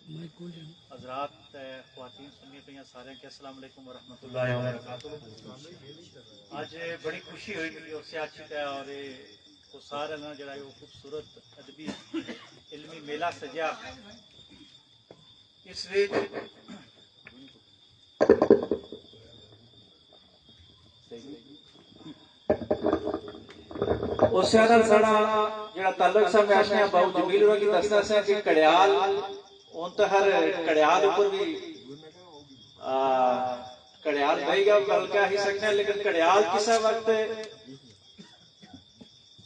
حضرات خواتین سنی پہ سارے کے السلام علیکم ورحمۃ اللہ وبرکاتہ۔ آج بڑی خوشی ہوئی میری اور سیاست ہے اور وہ سارا نا جڑا وہ خوبصورت ادبی علمی میلہ سجیا اس وچ اس نال ساڈا جڑا تعلق سا میں آشنا باو جمیل ہوئے کی دستا سا کہ کڑیال اون تو ہر کڑیال اوپر بھی کڑیال نہیں گا بلکہ ہی سکتے ہیں، لیکن کڑیال کسا وقت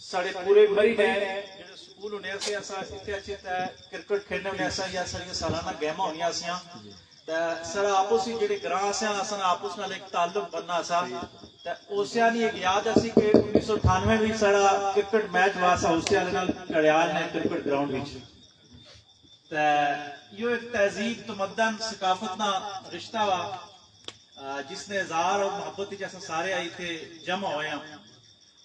ساڑے پورے مری نے جڑے سکول ہونے سے ایسا اتنے اچھے کرکٹ کھیلنے ہونے ایسا یا ساری سالانہ گیمہ ہونی آسیاں سارا آپس ہی جڑے گراں سے آسان آپس نال ایک تعلق بننا سا اوسیانی ایک یاد اسی کہ 1998 بھی سارا کرکٹ میچ واسا اوسیانی نال کڑیال نے کرکٹ گراؤنڈ وچ یہ ایک تہذیب تمدن ثقافت نا رشتہ وا جس نے اظہار اور محبت جیسا سارے آئی تھے جمع ہوئے ہیں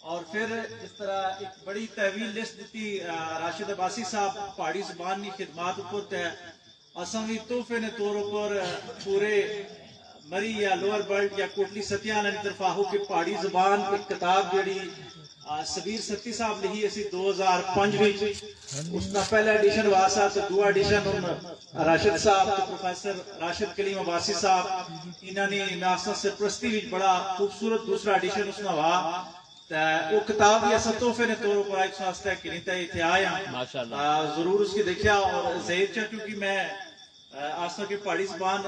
اور پھر اس طرح ایک بڑی طویل لسٹ دیتی راشد عباسی صاحب پہاڑی زبان کی خدمات اوپر تے اساں بھی تحفے نے طور پر پورے مری یا لوور برلڈ یا کوٹلی ستیاں نے طرفا ہو کے پہاڑی زبان کی کتاب جڑی سبیر ستی صاحب لکھی اسی 2005 وچ اس کا پہلا ایڈیشن واسا تو دو ایڈیشن راشد صاحب تو پروفیسر راشد کلیم عباسی صاحب انہوں نے ناسا سرپرستی وچ بڑا خوبصورت دوسرا ایڈیشن اس میں ہوا وہ کتاب بھی ایسا تحفے نے طور پر ایک ساستا ہے کہ نہیں تھے آیا ضرور اس کی دیکھا اور زہید چاہ کیونکہ میں آستا کی پہاڑی زبان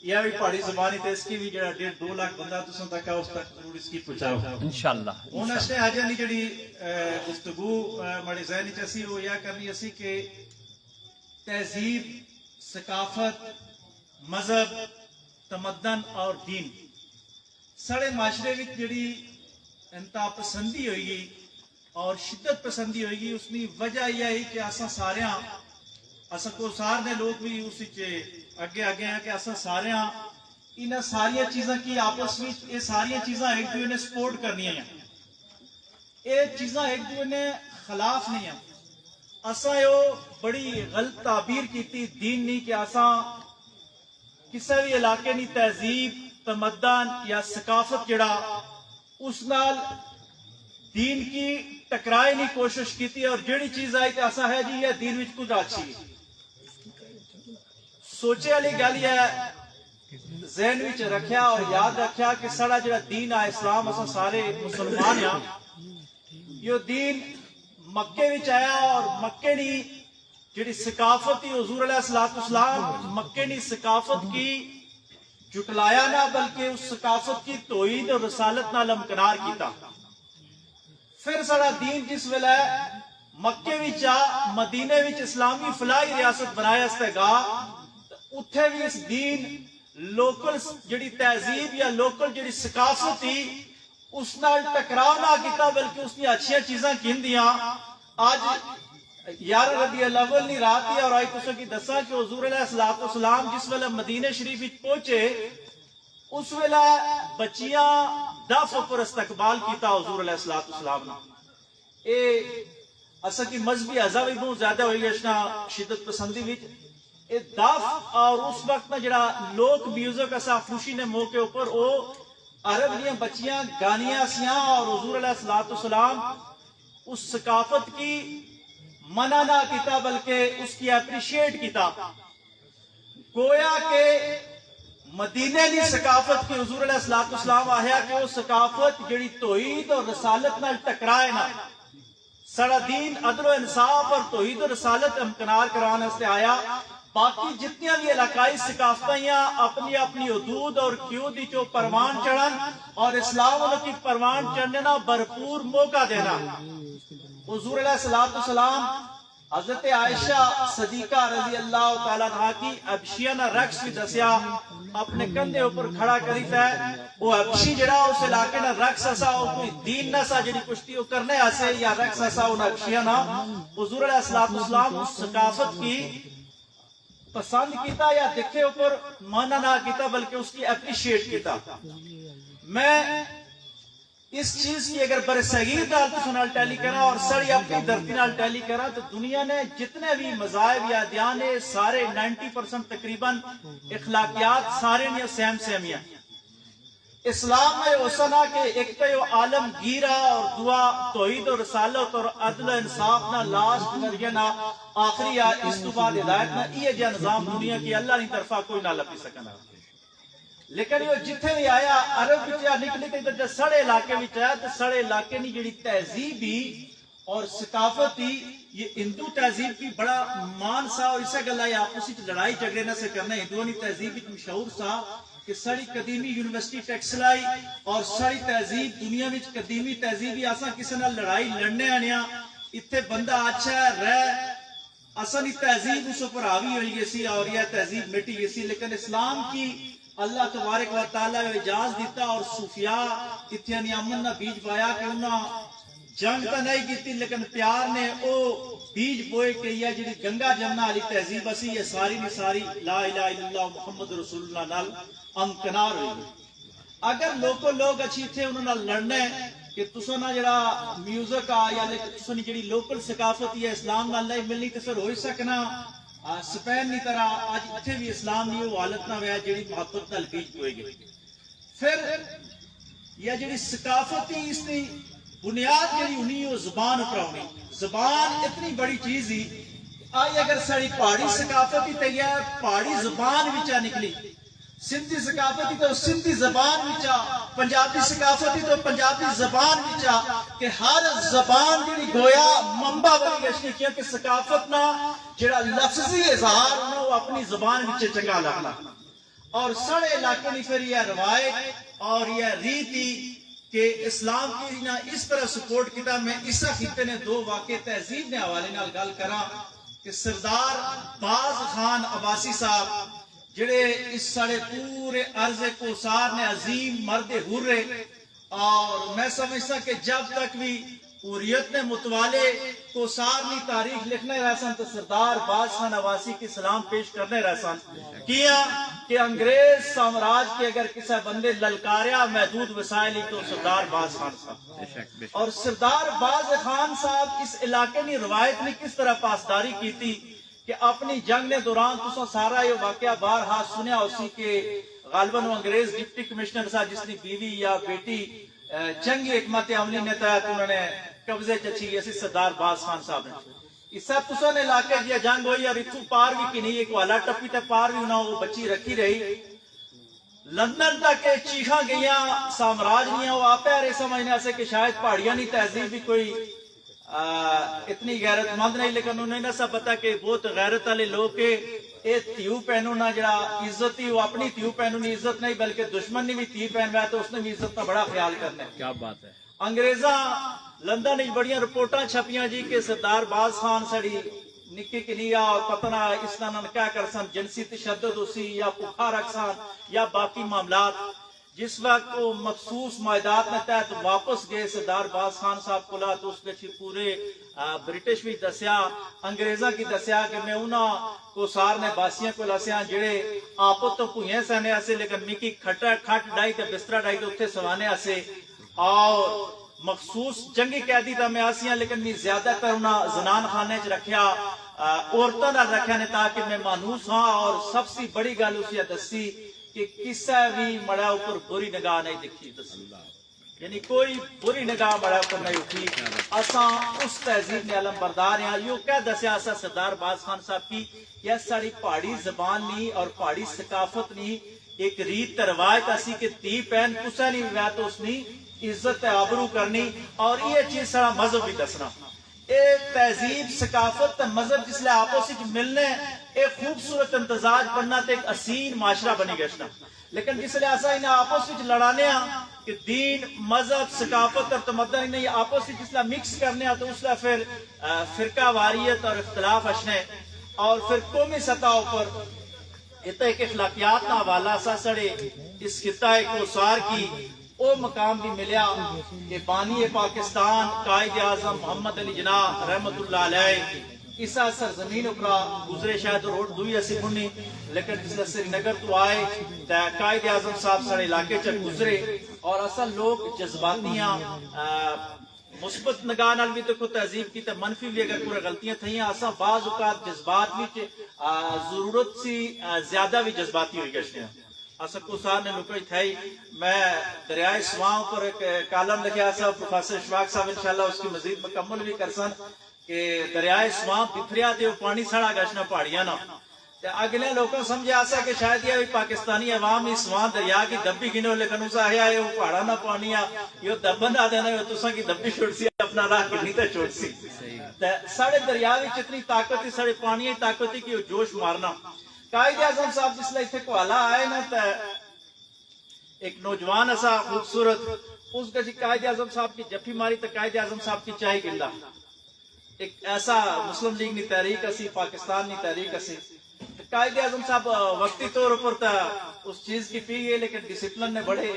یا بھی پہاڑی زبانی تھے اس کی بھی جڑا 1.5-2 لاکھ بندہ تو سن تک اس تک ضرور اس کی پہنچاؤ انشاءاللہ انہوں نے آج نہیں جڑی گفتگو مڑی ذہنی چاسی وہ یا کرنی اسی کہ تہذیب ثقافت مذہب تمدن اور دین سارے معاشرے وچ جڑی انتہا پسندی ہوئی گی اور شدت پسندی ہوئی گی اس کی وجہ یہ ہے کہ اساں ساریاں اساں کو سارے لوگ بھی اس اگے آگے ہیں کہ اساں ساریاں انہاں ساریاں چیزاں کی آپس میں یہ ساریاں چیزاں ایک دوسرے نے سپورٹ کرنی ہیں یہ چیزاں ایک دوسرے نے خلاف نہیں ہیں اساں یہ بڑی غلط تعبیر کیتی دین نہیں کہ اساں کسی بھی علاقے نہیں تہذیب تمدن یا ثقافت جڑا اس نال دین کی ٹکرائے نہیں کوشش کی تھی اور جڑی چیز آئی کہ ایسا ہے جی یہ دین وچ کچھ اچھی سوچے والی گل ہے ذہن وچ رکھیا اور یاد رکھیا کہ سارا جڑا دین ہے اسلام اساں سارے مسلمان ہیں یہ دین مکے وچ آیا اور مکے دی جڑی ثقافت تھی حضور علیہ الصلوۃ والسلام مکے دی ثقافت کی جٹلایا نہ بلکہ اس ثقافت کی توحید اور رسالت نال امکنار کیتا پھر سارا دین جس ویلے مکے وچ مدینے وچ اسلامی فلاحی ریاست بنایا استگا اتھے بھی اس دین لوکل جڑی تہذیب یا لوکل جڑی ثقافت تھی اس نال ٹکراؤ نہ کیتا بلکہ اس کی اچھیاں چیزاں کیندیاں آج 11 ربیع الاول نہیں رات تھی اور آئی کسوں کی دسا کہ حضور علیہ الصلوۃ والسلام جس ویلے مدینہ شریف وچ پہنچے اس ویلے بچیاں دف پر استقبال کیتا حضور علیہ الصلوۃ والسلام نے اے اصل کی مذہبی عزا بھی بہت زیادہ ہوئی گشنا شدت پسندی وچ اے دف اور اس وقت میں جڑا لوک میوزک اسا خوشی نے موقع اوپر او عرب دیاں بچیاں گانیاں سیاں اور حضور علیہ الصلوۃ والسلام اس ثقافت کی منع نہ کیتا بلکہ اس کی اپریشیٹ کیتا گویا کہ مدینے کی ثقافت کی حضور علیہ الصلوۃ والسلام آیا کہ وہ ثقافت جڑی توحید اور رسالت نال ٹکرائے نہ سارا دین عدل و انصاف اور توحید و رسالت امکنار کرانے سے آیا باقی جتنی بھی علاقائی ثقافتیں اپنی اپنی حدود اور قیود چو پروان چڑھن اور اسلام کی پروان چڑھنے نہ بھرپور موقع دینا حضور علیہ الصلوۃ والسلام حضرت عائشہ صدیقہ رضی اللہ تعالیٰ عنہ کی ابشیہ نہ رقص بھی دسیا اپنے کندھے اوپر کھڑا کری ہے وہ ابشی جڑا اس علاقے نہ رقص اسا او کوئی دین نہ سا جڑی کشتی او کرنے اسے یا رقص اسا ان ابشیہ نہ حضور علیہ الصلوۃ والسلام اس ثقافت کی پسند کیتا یا دکھے اوپر مانا نہ کیتا بلکہ اس کی اپریشیٹ کیتا میں اس چیز کی اگر بر صغیر نال ٹیلی کرا اور سڑی اپنی دھرتی نال ٹیلی کرا تو دنیا نے جتنے بھی مذاہب یا ادیان ہے سارے 90% تقریباً اخلاقیات سارے نے سیم سیمیاں. اسلام میں اوسنا کہ ایک تو عالم گیرا اور دعا توحید اور رسالت اور عدل و انصاف نہ لاسٹ ذریعہ نہ آخری اس تو بعد ہدایت نہ یہ جو نظام دنیا کی اللہ کی طرفا کوئی نہ لپی سکنا. لیکن یہ جتنے بھی آیا عرب نکلی کہ سڑے علاقے میں آیا تو سڑے علاقے کی جڑی تہذیب ہی اور ثقافت ہی یہ ہندو تہذیب کی بڑا مان سا اور اسے گلا یہ آپس لڑائی جھگڑے نہ سے کرنا ہندوؤں کی تہذیب مشہور سا کہ ساری قدیمی یونیورسٹی ٹیکسلائی اور ساری تہذیب دنیا میں قدیمی تہذیب ہی آسا کسی نہ لڑائی لڑنے آنیا اتنے بندہ اچھا رہ اصل تہذیب اس پر حاوی ہوئی گئی سی اور یہ تہذیب مٹی گئی سی. لیکن اسلام کی اللہ تبارک و تعالیٰ نے اجازت دیتا اور صوفیاء اتنے امن نہ بیج پایا کہ انہوں جنگ تو نہیں کی لیکن پیار نے او بیج بوئے کہ یہ جی گنگا جمنا والی تہذیب اسی یہ ساری نے ساری لا الہ الا اللہ محمد رسول اللہ نال امکنار ہوئی. اگر لوگ اچھی تھے انہوں نے لڑنے کہ تسو نہ جڑا میوزک آ یا تسو جڑی لوکل ثقافت یا اسلام نال نہیں ملنی تو پھر ہوئی سکنا سپین کی طرح آج اتنے بھی اسلام نہیں وہ حالت نہ ہوا جڑی محبت نال بیج ہوئے گی. پھر یہ جڑی ثقافت ہی اس کی بنیاد جڑی ہونی وہ زبان پر ہونی. زبان اتنی بڑی چیز ہی آئی اگر ساری پہاڑی ثقافت ہی تیار پہاڑی زبان وچا نکلی سندھی ثقافت ہی تو سندھی زبان وچا پنجابی ثقافت ہی تو پنجابی زبان وچا کہ ہر زبان جڑی گویا منبع بنی گشتی کیونکہ ثقافت نہ جڑا لفظی اظہار ہونا وہ اپنی زبان وچے چنگا لگنا. اور سڑے علاقے نے پھر یہ روایت اور یہ ریتی کہ اسلام کی نہ اس طرح سپورٹ کیتا. میں اس خطے نے دو واقع تہذیب نے حوالے نال گل کرا کہ سردار باز خان عباسی صاحب جڑے اس سڑے پورے عرض کوثار نے عظیم مرد حرے اور میں سمجھتا کہ جب تک بھی حریت نے متوالے کوثار کی تاریخ لکھنے رہ سن تو سردار باز خان عباسی کی سلام پیش کرنے رہ سن کیا کہ انگریز سامراج کے اگر کسی بندے للکاریا محدود وسائل تو سردار باز خان صاحب. اور سردار باز خان صاحب اس علاقے کی روایت نے کس طرح پاسداری کی تھی کہ اپنی جنگ نے دوران تو سارا یہ واقعہ بارہا سنیا اسی کے غالباً انگریز ڈپٹی کمشنر صاحب جس نے بیوی یا بیٹی جنگی حکمت عملی نے تحت انہوں نے قبضے چچی ایسی سردار باز خان صاحب نے اس سے تسا نے علاقے دیا جنگ ہوئی اور اتو پار بھی کی نہیں ایک والا ٹپی تے پار بھی نہ وہ بچی رکھی رہی لندن تک چیخاں گئیاں سامراج نہیں وہ آپ رہے سمجھنے سے کہ شاید پہاڑیاں نہیں تہذیب بھی کوئی اتنی غیرت مند نہیں. لیکن انہیں نہ سب پتا کہ بہت غیرت والے لوگ کے اے تیو پہنو نہ جڑا عزت ہی وہ اپنی تیو پہنو نہیں عزت نہیں بلکہ دشمن نے بھی تیو پہن ہے تو اس نے بھی عزت کا بڑا خیال کرنا ہے. کیا بات ہے. انگریزاں لندن میں بڑیاں رپورٹاں چھپیاں جی کہ سردار باز خان سڑی نکی کنیا اور پتنا اس طرح کیا کر سن جنسی تشدد اسی یا پکھا رکھ سن یا باقی معاملات. جس وقت وہ مخصوص معاہدات میں تحت واپس گئے سردار باز خان صاحب کو لا تو اس کے پورے برٹش بھی دسیا انگریزاں کی دسیا کہ میں انہاں کو سار نے باسیاں کو لسیاں جڑے آپو تو پوئیں سہنے آسے لیکن مکی کھٹ ڈائی تے بسترہ ڈائی تے اتھے سوانے آسے اور مخصوص جنگی قیدی تا میں آسیاں لیکن میں زیادہ تر انہاں زنان خانے چ رکھیا عورتوں نہ رکھیا نے تاکہ میں مانوس ہاں. اور سب سے بڑی گل اسی دسی کہ کسا بھی مڑا اوپر بری نگاہ نہیں دکھی دسی یعنی کوئی بری نگاہ مڑا اوپر نہیں اٹھی. اساں اس تہذیب نے علم بردار ہیں. یوں کہہ دسیا اسا سردار باز خان صاحب کی یہ ساری پہاڑی زبان نہیں اور پہاڑی ثقافت نہیں ایک ریت روایت اسی کہ تی پہن کسا نہیں ہوا تو اس نے عزت آبرو کرنی. اور یہ چیز سارا مذہب بھی دسنا ایک تہذیب ثقافت مذہب جس لئے آپس ملنے ایک خوبصورت امتزاج بننا تے ایک حسین معاشرہ بنی گشنا. لیکن جس لئے ایسا انہیں آپس لڑانے ہاں کہ دین مذہب ثقافت اور تمدن انہیں آپس جس لئے مکس کرنے ہاں تو اس لئے پھر فرقہ واریت اور اختلاف اشنے اور پھر قومی سطح پر اتنا ایک اخلاقیات نہ حوالہ سا سڑے اس خطہ کوثار کی او مقام بھی ملیا کہ بانی پاکستان قائد اعظم محمد علی جناح رحمت اللہ علیہ اس سرزمین اپرا گزرے شاید روڈ دوئی ایسی بنی لیکن جس سری نگر تو آئے قائد اعظم صاحب سارے علاقے چ گزرے اور اصل لوگ جذباتیاں مثبت نگاہ نال بھی تو تہذیب کی تے منفی بھی اگر کوئی غلطیاں تھیاں اساں بعض اوقات جذبات وچ ضرورت سی زیادہ بھی جذباتی ہوئی گئے ہیں اساں کو سار نے لکڑی تھائی میں دریائے سواں پر ایک کالم لکھیا سا پروفیسر اشفاق صاحب انشاءاللہ اس کی مزید مکمل بھی کرسن کہ دریائے سواں بفریا تے پانی سڑا گشنا پہاڑیاں نا تے اگلے لوگوں سمجھے آسا کہ شاید یہ پاکستانی عوام اس سواں دریا کی دبی گنو لیکن اسا ہے یہ پہاڑا نہ پانی یہ دبن نہ دینا یہ تساں کی دبی چھوڑ سی اپنا راہ کنی تے چھوڑ سی تے ساڑے دریا وچ اتنی طاقت تھی ساڑے پانی کی طاقت تھی کہ وہ جوش مارنا قائد اعظم صاحب جس لئے اتنے کوالا آئے نا تے ایک نوجوان ایسا خوبصورت اس کا جی قائد اعظم صاحب کی جفی ماری تو قائد اعظم صاحب کی چاہی گلہ ایک ایسا مسلم لیگ نی تحریک اسی پاکستان نی تحریک اسی قائد اعظم صاحب وقتی طور پر تا اس چیز کی پی گئے لیکن ڈسپلن نے بڑے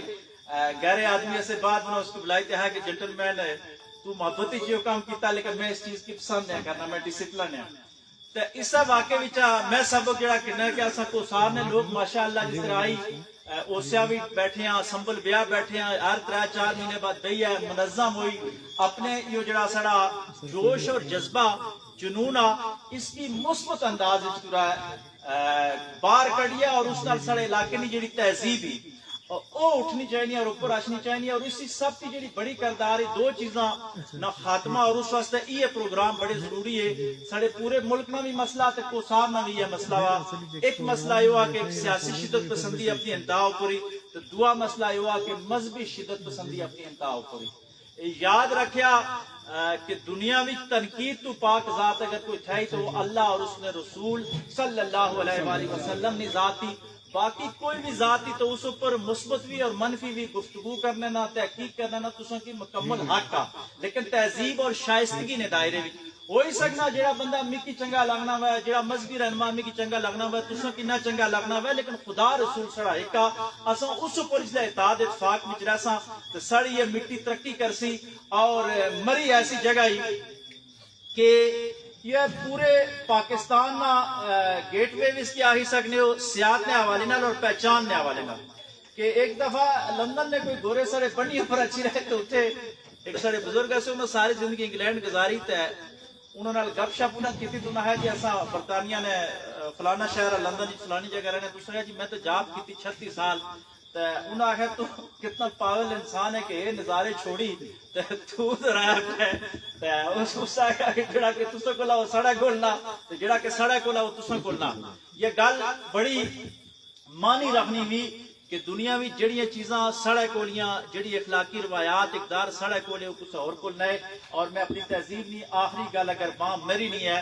گہرے آدمی سے بعد میں اس کو بلائی ہے کہ جنٹل مین تو محبتی چیو کام کیتا لیکن میں اس چیز کی پسند نہیں کرنا میں ڈسپلن ہے تو اس واقعے وچا میں سبق جڑا کہنا کہ اساں کو سار نے لوگ ماشاءاللہ جس طرح آئی اوسیا بھی بیٹھے ہیں سنبل بیا بیٹھے ہیں ہر 3-4 مہینے بعد بئی ہے منظم ہوئی اپنے یہ جڑا سڑا جوش اور جذبہ جنون اس کی مثبت انداز پورا باہر کڑیا اور اس نال سڑے علاقے کی جڑی تہذیب ہی او اٹھنی چاہیے اور اوپر آشنی چاہیے اور اسی سب کی جڑی بڑی کردار دو چیزاں نہ خاتمہ اور اس واسطے یہ پروگرام بڑے ضروری ہے سارے پورے ملک میں بھی مسئلہ تے کوسار میں بھی یہ مسئلہ ہوا ایک مسئلہ یہ ہوا کہ سیاسی شدت پسندی اپنی انتہا پوری تو دعا مسئلہ یہ ہوا کہ مذہبی شدت پسندی اپنی انتہا پوری یاد رکھیا کہ دنیا میں تنقید تو پاک ذات اگر کوئی تھائی تو وہ اللہ اور اس نے رسول صلی اللہ علیہ وآلہ وسلم نے ذاتی باقی کوئی بھی ذاتی تو اس پر مثبت بھی اور منفی بھی گفتگو کرنے نہ تحقیق کرنے نہ تسوں کی مکمل حق کا لیکن تہذیب اور شائستگی نے دائرے بھی ہوئی سکنا جڑا بندہ مکی چنگا لگنا ہوا ہے جڑا مذہبی رہنما مکی چنگا لگنا ہوا ہے تسوں کی نہ چنگا لگنا ہوا ہے لیکن خدا رسول سڑا ایکا اساں اس پر اس اطاعت اتفاق وچ رہساں تے سڑی یہ مٹی ترقی کرسی اور مری ایسی جگہ ہی کہ یہ پورے پاکستان نا گیٹ وے ویس کی آہی سکنے ہو سیاحت نے حوالے نال اور پہچان نے حوالے نال کہ ایک دفعہ لندن نے کوئی گورے سڑے بنی پر اچھی رہے تو اتھے ایک سڑے بزرگ ایسے انہوں ساری زندگی انگلینڈ گزاری تے انہوں نے گپ شپ انہوں کیتی تو نہ ہے جی ایسا برطانیہ نے فلانا شہر لندن فلانی جگہ رہنے دوسرے جی میں تو جاب کیتی 36 سال تے انہوں آخر تو کتنا پاگل انسان ہے کہ یہ نظارے چھوڑی تے تو رہا ہے تے اس آخر کہ جڑا کہ تسا کولا وہ سڑا کھولنا تے جڑا کہ سڑا کولا وہ تسا کھولنا یہ گل بڑی مانی رکھنی بھی کہ دنیا میں جڑیاں چیزاں سڑے کولیاں جڑی اخلاقی روایات اقدار سڑے کولے وہ کچھ اور کولنا ہے اور میں اپنی تہذیب نہیں آخری گل اگر ماں میری نہیں ہے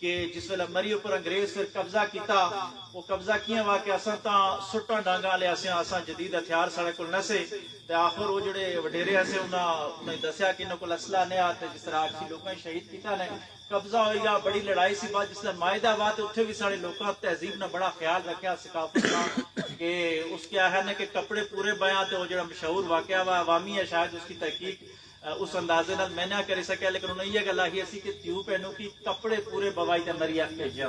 کہ جس ویلے مری اوپر انگریز پھر قبضہ کیتا وہ قبضہ کیا ہوا کہ اساں تاں سٹاں ڈانگاں لے اساں جدید ہتھیار سڑے کول نہ سے تے آخر وہ جڑے وڈیرے ایسے انہاں دسیا کہ انہاں کول اسلحہ نہیں آتے جس طرح اکثر لوگوں شہید کیتا نے قبضہ ہوئی گا بڑی لڑائی سی بات جس طرح معاہدہ ہوا تے اتھے بھی سارے لوکاں تہذیب نے بڑا خیال رکھا ثقافت کا کہ اس کیا ہے نا کہ کپڑے پورے بیاں تے وہ جڑا مشہور واقعہ ہوا عوامی ہے شاید اس کی تحقیق اس اندازے نال میں نہ کر سکیا لیکن انہوں نے یہ گل آخی اسی کہ تیو پہنو کی کپڑے پورے بوائی تے مریا بھیجا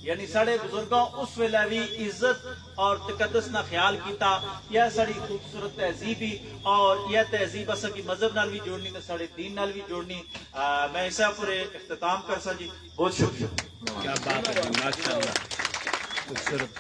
یعنی سارے بزرگوں اس ویلے بھی عزت اور تقدس نہ خیال کیتا یہ ساری خوبصورت تہذیبی اور یہ تہذیب اصل کی مذہب نال بھی جوڑنی تے سارے دین نال بھی جوڑنی میں اسا پورے اختتام کر سا جی بہت شکریہ کیا بات ہے ماشاءاللہ خوبصورت